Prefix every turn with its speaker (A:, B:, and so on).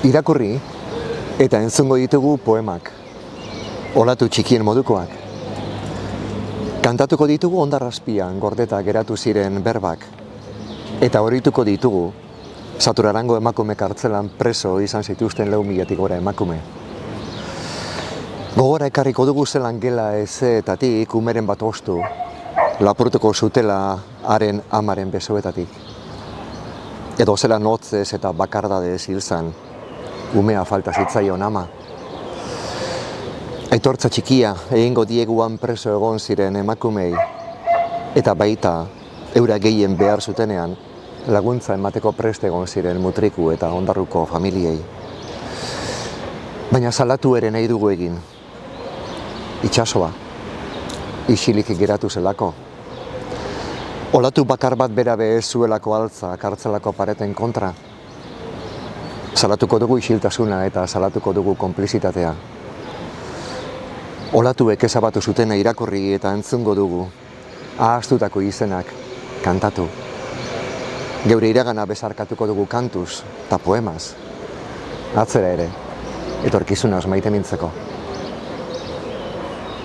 A: Irakurri eta entzungo ditugu poemak, olatu txikien modukoak. Kantatuko ditugu hondarrazpian gordeta geratu ziren berbak, eta horituko ditugu Saturarango emakume kartzelan preso izan zituzten 4.000-tik gora emakume. Gogora ekarriko dugu zelan gela ezeetatik umeren bat ostu, lapurtuko zutela haren amaren besoetatik. Edo zelan hotzez eta bakardadez hil zan, umea falta zitzaion ama. Aitortza txikia egingo dieguan preso egon ziren emakumei, eta baita eura gehien behar zutenean laguntza emateko prest egon ziren mutriku eta ondarruko familiei. Baina salatu ere nahi dugu egin. Itsasoa, isilik geratu zelako. Olatu bakar bat berabe ez zuelako altza kartzelako pareten kontra. Salatuko dugu isiltasuna eta salatuko dugu konplizitatea. Olatuek ezabatu zutena irakurri eta entzungo dugu, ahaztutako izenak kantatu. Geure iragana bezarkatuko dugu kantuz eta poemaz. Atzera ere, etorkizunaz maite mintzeko.